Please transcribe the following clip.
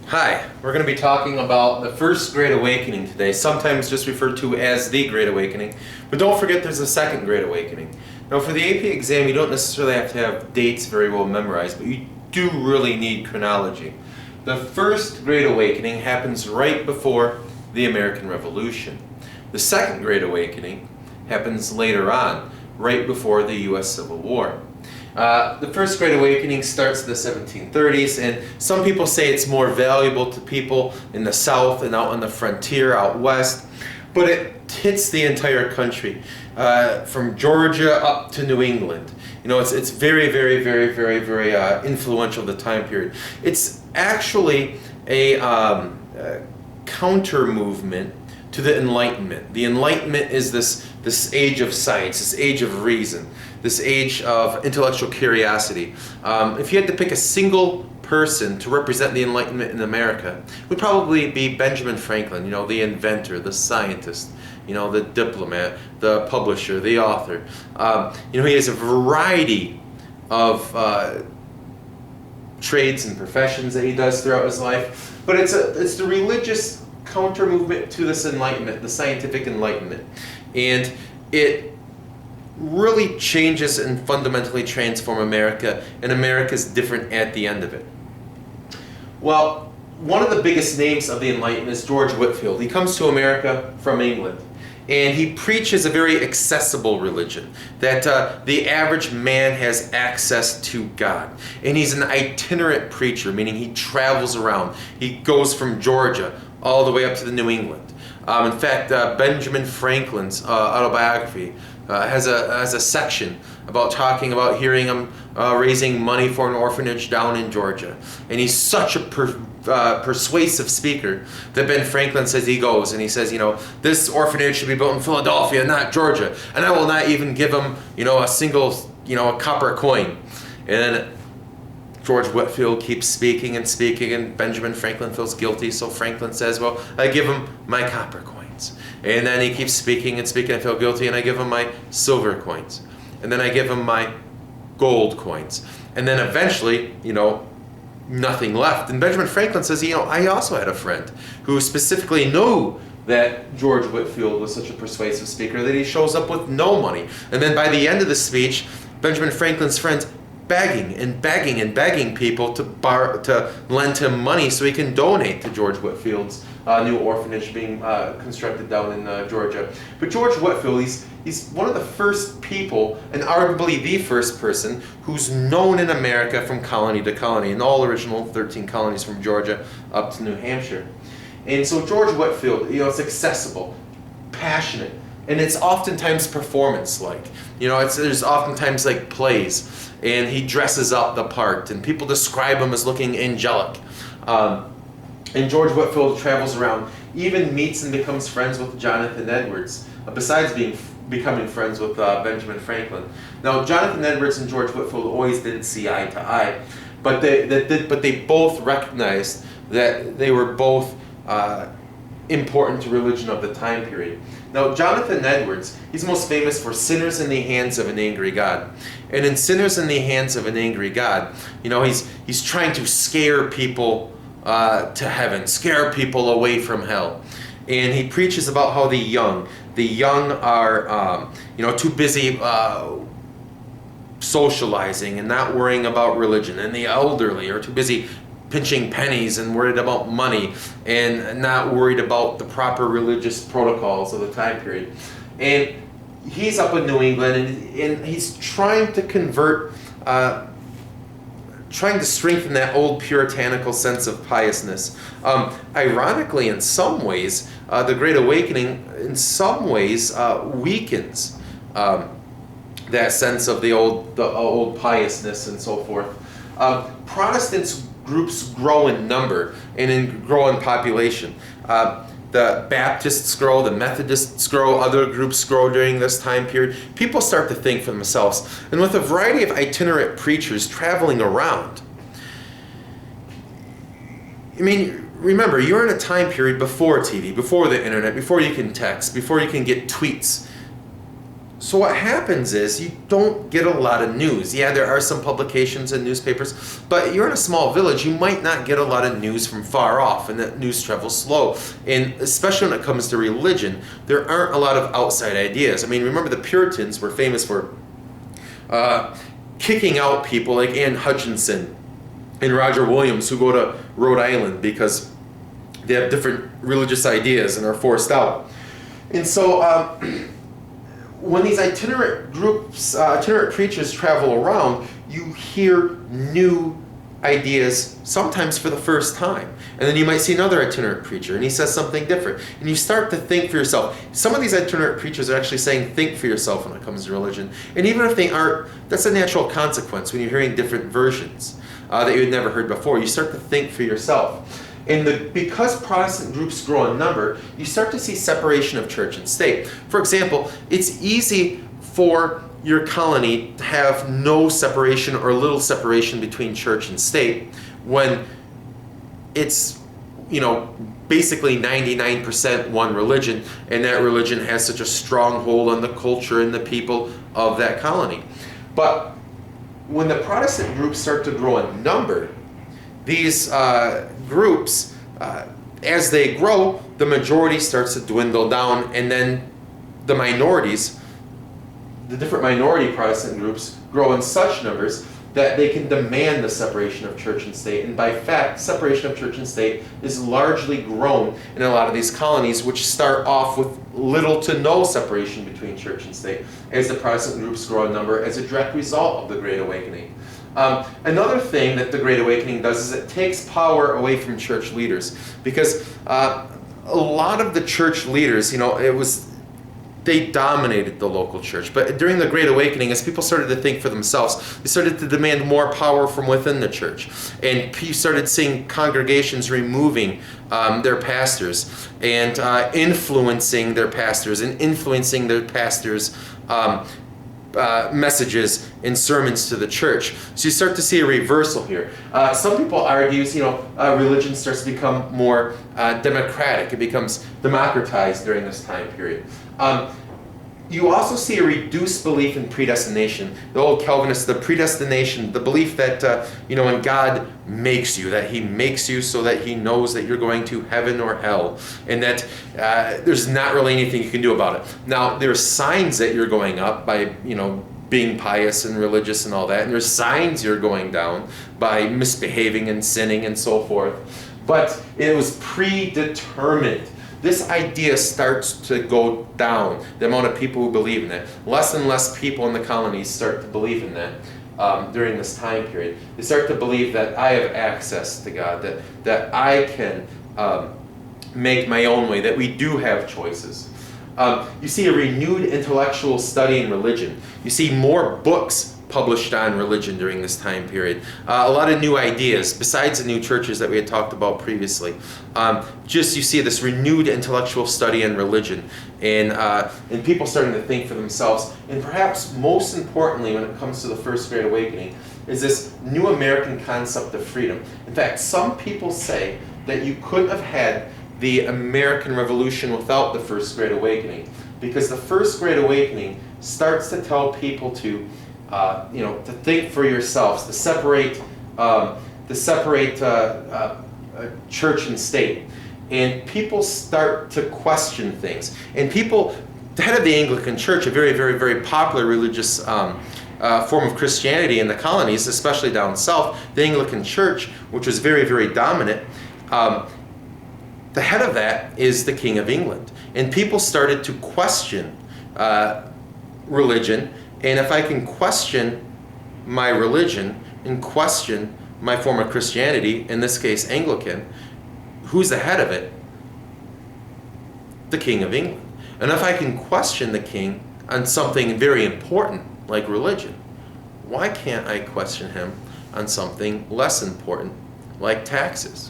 Hi, we're going to be talking about the First Great Awakening today, sometimes just referred to as the Great Awakening, but don't forget there's a Second Great Awakening. Now for the AP exam, you don't necessarily have to have dates very well memorized, but you do really need chronology. The First Great Awakening happens right before the American Revolution. The Second Great Awakening happens later on, right before the U.S. Civil War. The First Great Awakening starts in the 1730s, and some people say it's more valuable to people in the South and out on the frontier out west, but it hits the entire country, from Georgia up to New England. You know, it's very, very, very, very, very influential the time period. It's actually a counter movement to the Enlightenment. The Enlightenment is this age of science, this age of reason, this age of intellectual curiosity. If you had to pick a single person to represent the Enlightenment in America, it would probably be Benjamin Franklin, you know, the inventor, the scientist, you know, the diplomat, the publisher, the author. You know, he has a variety of trades and professions that he does throughout his life, but it's the religious counter movement to this Enlightenment, the scientific Enlightenment, and it really changes and fundamentally transform America, and America's different at the end of it. Well, one of the biggest names of the Enlightenment is George Whitefield. He comes to America from England, and he preaches a very accessible religion, that the average man has access to God. And he's an itinerant preacher, meaning he travels around. He goes from Georgia all the way up to the New England. In fact, Benjamin Franklin's autobiography has a section about talking about hearing him raising money for an orphanage down in Georgia. And he's such a persuasive speaker that Ben Franklin says he goes and he says, you know, this orphanage should be built in Philadelphia, not Georgia. And I will not even give him, you know, a single, you know, a copper coin. And then George Whitefield keeps speaking, and Benjamin Franklin feels guilty, so Franklin says, well, I give him my copper coins. And then he keeps speaking, and I feel guilty, and I give him my silver coins. And then I give him my gold coins. And then eventually, you know, nothing left. And Benjamin Franklin says, you know, I also had a friend who specifically knew that George Whitefield was such a persuasive speaker that he shows up with no money. And then by the end of the speech, Benjamin Franklin's friends begging and begging and begging people to lend him money so he can donate to George Whitefield's new orphanage being constructed down in Georgia. But George Whitefield, he's one of the first people, and arguably the first person, who's known in America from colony to colony, in all original 13 colonies from Georgia up to New Hampshire. And so George Whitefield, you know, it's accessible, passionate, and it's oftentimes performance-like. You know, there's oftentimes like plays, and he dresses up the part, and people describe him as looking angelic. And George Whitefield travels around, even meets and becomes friends with Jonathan Edwards, besides becoming friends with Benjamin Franklin. Now, Jonathan Edwards and George Whitefield always didn't see eye to eye, but they both recognized that they were both important to religion of the time period. Now, Jonathan Edwards, he's most famous for Sinners in the Hands of an Angry God. And in Sinners in the Hands of an Angry God, you know, he's trying to scare people to heaven, scare people away from hell. And he preaches about how the young are, you know, too busy socializing and not worrying about religion. And the elderly are too busy pinching pennies and worried about money and not worried about the proper religious protocols of the time period. And he's up in New England, and he's trying to convert, trying to strengthen that old puritanical sense of piousness. Ironically, in some ways, the Great Awakening in some ways weakens that sense of the old piousness and so forth. Protestants groups grow in number and grow in population. The Baptists grow, the Methodists grow, other groups grow during this time period. People start to think for themselves. And with a variety of itinerant preachers traveling around, I mean, remember, you're in a time period before TV, before the internet, before you can text, before you can get tweets. So what happens is you don't get a lot of news. Yeah, there are some publications and newspapers, but you're in a small village, you might not get a lot of news from far off, and that news travels slow. And especially when it comes to religion, there aren't a lot of outside ideas. I mean, remember the Puritans were famous for kicking out people like Anne Hutchinson and Roger Williams who go to Rhode Island because they have different religious ideas and are forced out. And so when these itinerant groups, itinerant preachers travel around, you hear new ideas, sometimes for the first time. And then you might see another itinerant preacher, and he says something different. And you start to think for yourself. Some of these itinerant preachers are actually saying, think for yourself when it comes to religion. And even if they aren't, that's a natural consequence when you're hearing different versions that you had never heard before. You start to think for yourself. And because Protestant groups grow in number, you start to see separation of church and state. For example, it's easy for your colony to have no separation or little separation between church and state when it's, basically 99% one religion, and that religion has such a strong hold on the culture and the people of that colony. But when the Protestant groups start to grow in number, these groups, as they grow, the majority starts to dwindle down, and then the minorities, the different minority Protestant groups, grow in such numbers that they can demand the separation of church and state. And by fact, separation of church and state is largely grown in a lot of these colonies, which start off with little to no separation between church and state as the Protestant groups grow in number as a direct result of the Great Awakening. Another thing that the Great Awakening does is it takes power away from church leaders, because a lot of the church leaders, they dominated the local church. But during the Great Awakening, as people started to think for themselves, they started to demand more power from within the church. And you started seeing congregations removing their pastors and influencing their pastors and influencing their pastors' messages and sermons to the church. So you start to see a reversal here. Some people argue, religion starts to become more democratic. It becomes democratized during this time period. You also see a reduced belief in predestination. The old Calvinists, the predestination, the belief that, when God makes you, that he makes you so that he knows that you're going to heaven or hell, and that there's not really anything you can do about it. Now, there's signs that you're going up by, being pious and religious and all that, and there's signs you're going down by misbehaving and sinning and so forth. But it was predetermined. This idea starts to go down, the amount of people who believe in it. Less and less people in the colonies start to believe in that during this time period. They start to believe that I have access to God, that I can make my own way, that we do have choices. You see a renewed intellectual study in religion. You see more books published on religion during this time period. A lot of new ideas, besides the new churches that we had talked about previously. You see this renewed intellectual study in religion, and people starting to think for themselves. And perhaps most importantly, when it comes to the First Great Awakening, is this new American concept of freedom. In fact, some people say that you couldn't have had the American Revolution without the First Great Awakening, because the First Great Awakening starts to tell people to think for yourselves, to separate church and state. And people start to question things. And the head of the Anglican Church, a very, very, very popular religious form of Christianity in the colonies, especially down south, the Anglican Church, which was very, very dominant, the head of that is the King of England. And people started to question religion. And if I can question my religion and question my form of Christianity, in this case Anglican, who's the head of it? The King of England. And if I can question the king on something very important like religion, why can't I question him on something less important like taxes?